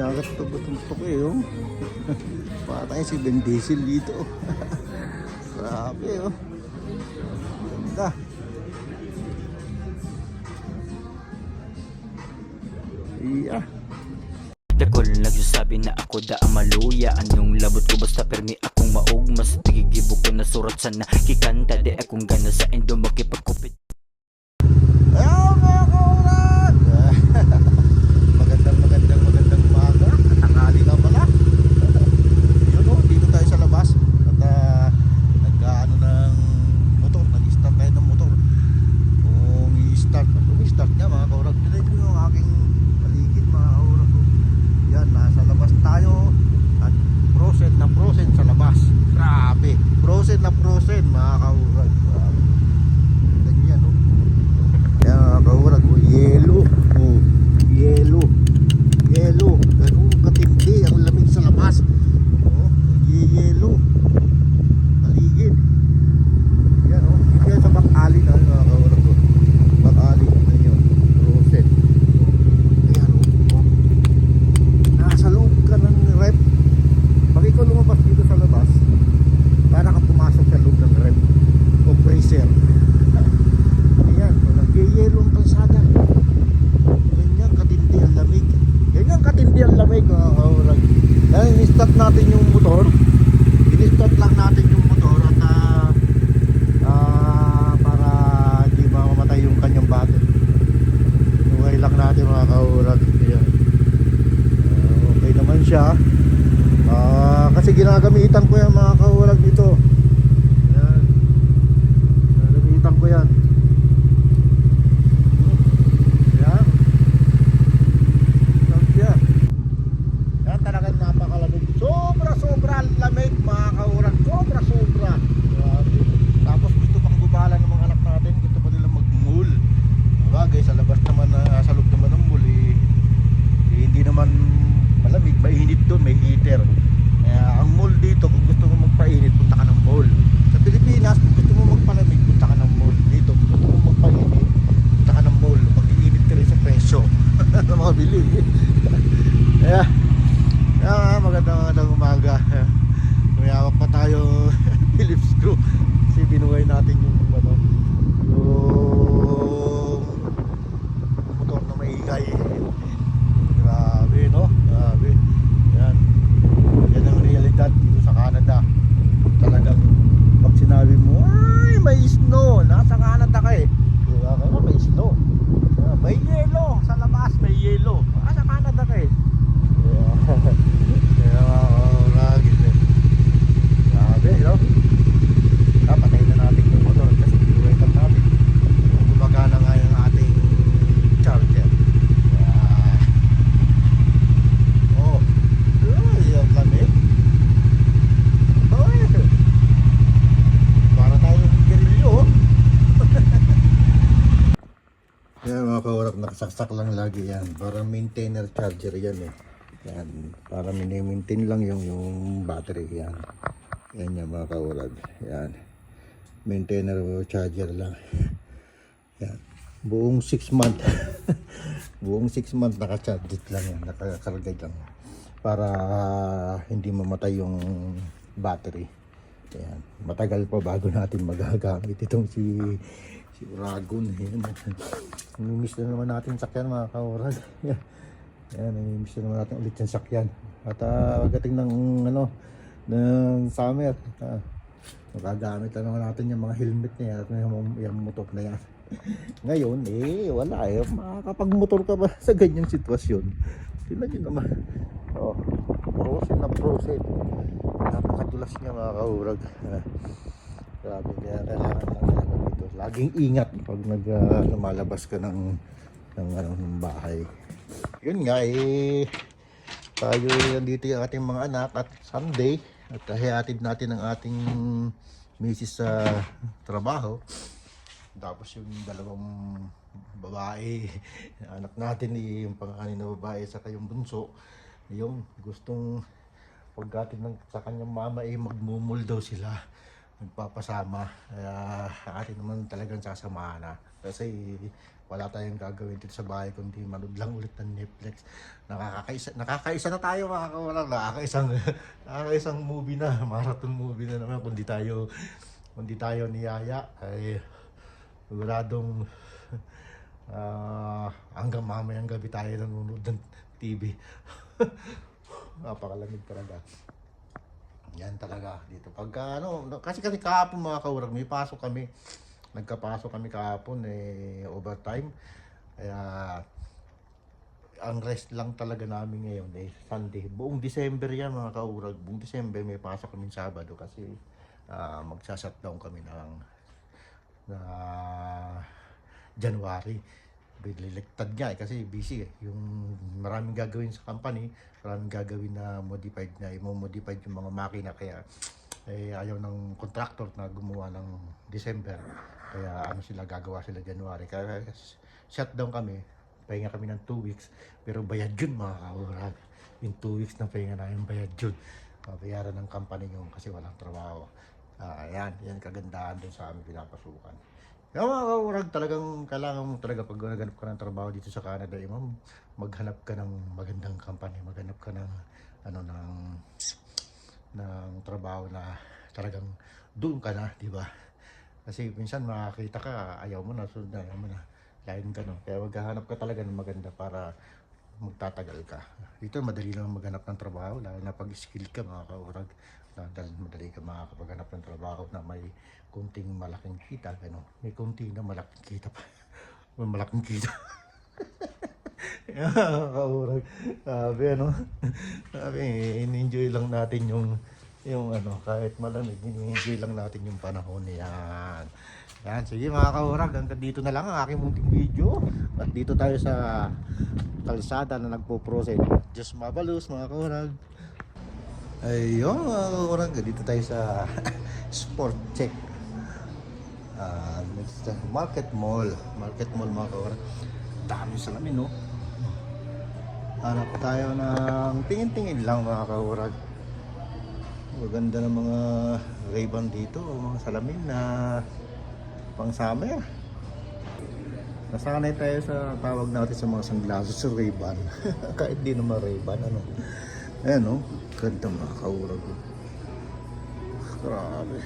Nagkakatok ko eh, oh. Patay si Ben Diesel dito. Grabe, oh. Ganda. Iya. Dakol nagsasabi na ako da ang maluya. Anong labot ko basta permi akong maog. Mas nagigibo ko na surat sa nakikanta. Di akong gana sa endo makipagkupit. Ayaw mga kauran. Magandang umaga. Tanghali na pala. Yun o, dito tayo sa labas. At nag-ano ng motor. Nag-start tayo ng motor. Kung i-start niya mga kauran. Tinay ko yung aking paligid mga kauran ko. Yan, nasa labas tayo. At frozen sa labas. Grabe. Frozen mga kauran. Grabe. Ganyan o. Yan mga kaurag, yelo, ganun katindi ang lamig sa labas. Yelo paligid. Yan o, hindi yan sa back-alley na mga kaurag ko. Back-alley na yun, frozen. Ayan o, nasa loob ka ng rep. Pag ikaw lumabas dito sa labas, para ka pumasok sa loob ng rep o freezer. Ayan, nagyayelo ang kalsada. Ganyan katindi ang lamig. Mga kaurag. Dahil in-start natin yung motor. In-start lang natin yung motor. At para hindi mamatay yung kanyang battery. Inuway lang natin mga kaurag. Ayan. Okay naman siya. Kasi ginagamitan ko yan mga kaurag dito. Ayan. Ginagamitan ko yan. Sobra lamig mga kaurag, sobra. Tapos gusto pang gubala ng mga anak natin, gusto pa nila mag-mall. Bagay sa labas naman, sa loob naman ng mall hindi naman malamig, may init doon, may heater. Ang mall dito, kung gusto mo magpainit, punta ka ng mall. Sa Pilipinas, kung gusto mo magpalamig, punta ka ng mall. Dito, kung gusto mo magpainit, punta ka ng mall. Pag-iinit ka rin sa presyo na mga bili. Magandang umaga. Mayawak pa tayo Philips screw kasi binuhay natin yung motor na maingay. Grabe no? Grabe. Yan ang realidad dito sa Canada. Talagang pag sinabi mo ay may snow, nasa Canada ka eh. Diba? Kaya may snow, may yelo sa labas, may yelo, nasa Canada ka eh. Grabe, no? Papatay na natin yung motor kasi binuhay lang natin. Bumaga na nga yung ating charger. Yung lamig. Para tayong gerilyo. Yan mga kaurap, nakasaksak lang lagi yan. Para maintainer charger yan eh. Yan, para mini-maintain lang yung battery yan. Yan yung mga kaurag. Yan, maintainer o charger lang. Yan, buong 6 month buong 6 month naka-charge lang yan, nakakarga lang para hindi mamatay yung battery. Yan, matagal pa bago natin magagamit itong si Uragon. Yan, namimiss na naman natin sakyan mga kaurag. Yan. Ayan, namimiss na naman natin ulit yung sakyan. At pagdating ng ng summer, magagamit na naman natin yung mga helmet niya at yung motor na yan. Ngayon, wala eh. Makakapag-motor ka ba sa ganyang sitwasyon? Tignan nyo naman. Frozen. Napakadulas niya mga kaurag. Grabe, kaya kailangan lang dito. Laging ingat pag lumalabas ka ng bahay. Yun nga tayo nandito yung ating mga anak at Sunday at hihatid natin ang ating misis sa trabaho. Tapos yung dalawang babae, anak natin yung pangalan na babae sa kayong bunso, yung gustong pagkatid sa kanyang mama magmumul daw sila. nagpapasama. Kaya atin naman talagang sasamahan na. Kasi wala tayong gagawin dito sa bahay kundi manood lang ulit ng Netflix. Nakakaisa na tayo mga kawalang. Nakakaisang movie na, marathon movie na naman. Kundi tayo niyaya ay siguradong hanggang mamayang gabi tayo nanonood ng TV. Napakalamig talaga. Yan talaga dito. Pagka kasi kahapon mga kaurag, may pasok kami. Nagkapasok kami kahapon overtime. Kaya ang rest lang talaga namin ngayon Sunday. Buong December yan mga kaurag. Buong December may pasok kami Sabado kasi magsa-shutdown kami ng January. Bililigtad nga kasi busy yung maraming gagawin sa company, maraming gagawin na modified na i-modify yung mga makina, kaya ayaw ng contractor na gumawa ng December, kaya gagawa sila January, kaya shutdown kami, pahinga kami ng 2 weeks, pero bayad yun mga kaurag, yung 2 weeks na pahinga namin bayad yun, bayaran ng company yun kasi walang trabaho. Yan kagandahan dun sa aming pinapasukan. Yung mga kaurag, talagang kailangan mo talaga pag naghanap ka ng trabaho dito sa Canada, maghanap ka ng magandang company, maghanap ka ng ng trabaho na talagang doon ka na, di ba? Kasi minsan makakita ka, ayaw mo na, sunod na, ayaw mo na, lain ka no. Kaya maghahanap ka talaga ng maganda para magtatagal ka. Dito madali lang maghanap ng trabaho, lalo na pag skill ka mga kaurag. Madali ka makakapaghanap ng trabaho na may kunting malaking kita, gano'n. May kunting na malaking kita pa. May malaking kita. Kaurag. Sabi, in-enjoy lang natin yung kahit malamig, in-enjoy lang natin yung panahon. Yan. Sige mga kaurag, hanggang dito na lang ang aking munting video. At dito tayo sa kalsada na nagpo-proceed. Just mabalus mga kaurag. Ayun mga kaurag, dito tayo sa Sport Check. Market Mall mga kaurag. Dami salamin no. Hanap tayo ng tingin-tingin lang mga kaurag. Maganda ng mga Ray-Ban dito, mga salamin na pang summer. Nasanay tayo sa tawag natin sa mga sunglasses sa Ray-Ban. Kahit di naman Ray-Ban ayan no, ganda mga kaurag. Grabe.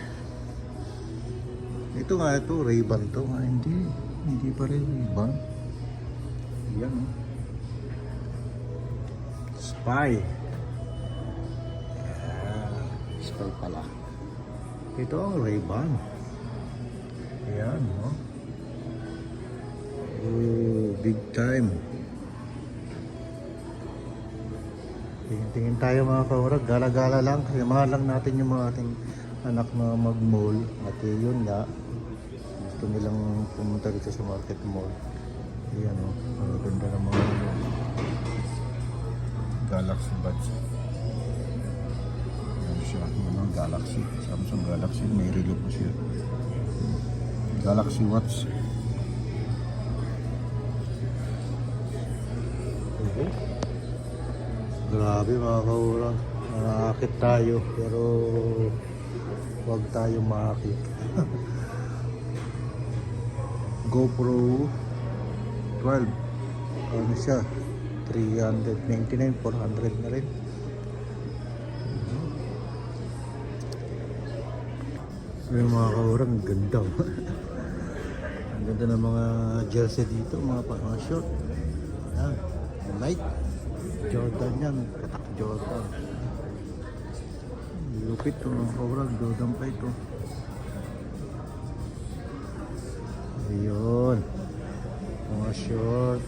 Ito nga, Ray-Ban to. Hindi pa rin Ray-Ban. Yan no. Spy. Spy pala. Ito ang Ray-Ban. Ayan no. Big time. Tingin tayo mga kaurag, gala-gala lang, mahal lang natin yung mga ating anak na mag-mall. At yun nga, gusto nilang pumunta dito sa market mall. Ayan o, ang ganda ng mga Galaxy buds. Ayan siya, mga Galaxy, Samsung Galaxy, may relo po siya. Galaxy Watch. Grabe mga kaurang, nakakit tayo pero huwag tayo makakit. GoPro 12, ano siya, 399, 400 na rin. Yung mga kaurang, ganda. Ang ganda ng mga jersey dito, mga short. Nike Jordan yan, katak Jordan. Lupit to mga kaurag, Jordan pa ito. Ayun, mga short.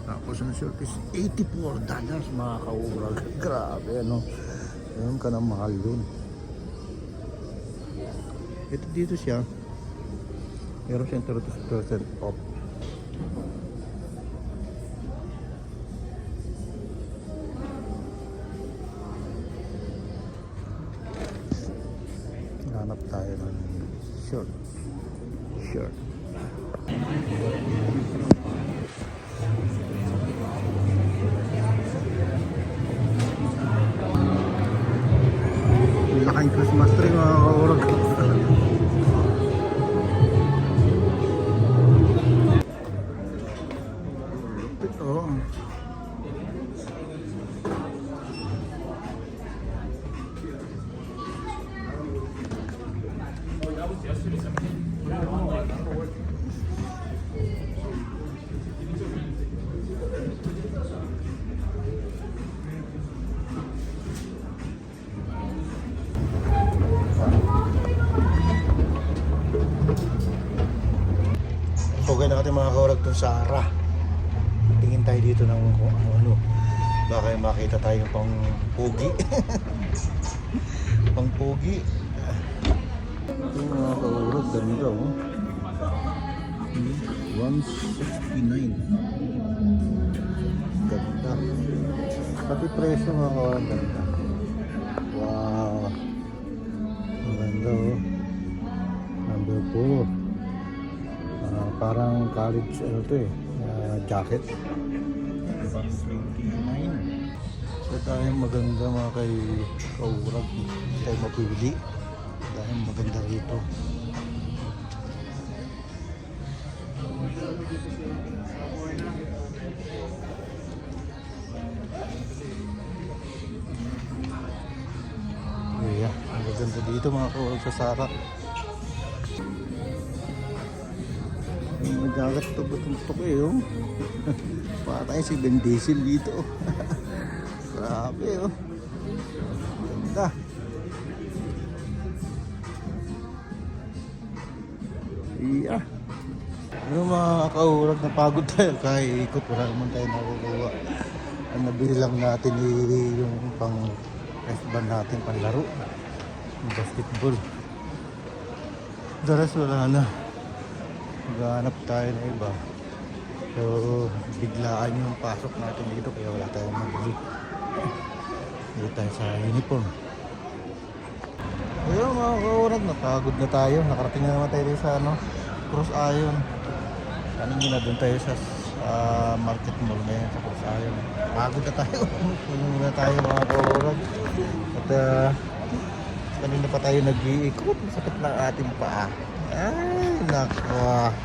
Tapos ang short is $84 mga kaurag. Grabe ano, ayun ka na mahal yun. Ito dito siya, meron siyang 30% off. Hanap tayo ng shirt. Pugay na natin mga kaurag itong Sara. Tingin tayo dito ng kung ano. Baka yung makita tayo pang pugi. Pang pugi. Ito mga kaurag, ganda oh. 169. Ganda. Pati presyo mga kaurag, ganda. Wow. Ang ganda oh. Number 4. Parang college ano to eh, jacket. 129. So dahil maganda mga kay kaurag, hindi tayo mapili. Dahil maganda rito. Yeah, ang maganda dito mga kaurag sa Sara. Magagat ito batok eh oh. Patay si Ben Diesel dito. Grabe oh. Ganda. Iya. Ano mga kaurag, napagod tayo kahit ikot, wala naman tayo nakukuha. Ang nabili lang natin yung pang F-band natin, panlaro. Yung basketball. Daras wala na. Maghanap tayo na iba. So, biglaan yung pasok natin dito kaya wala tayong mabili. Hindi tayo sa uniform. Ayun mga kaurag, napagod na tayo. Nakarating na naman tayo dito sa Cross Iron. Kanina na doon tayo sa market mall ngayon sa Cross Iron. Pagod na tayo. Puno na tayo mga kaurag. At kanina pa tayo nag-iikot. Sakit na ating paa. Ay, nako.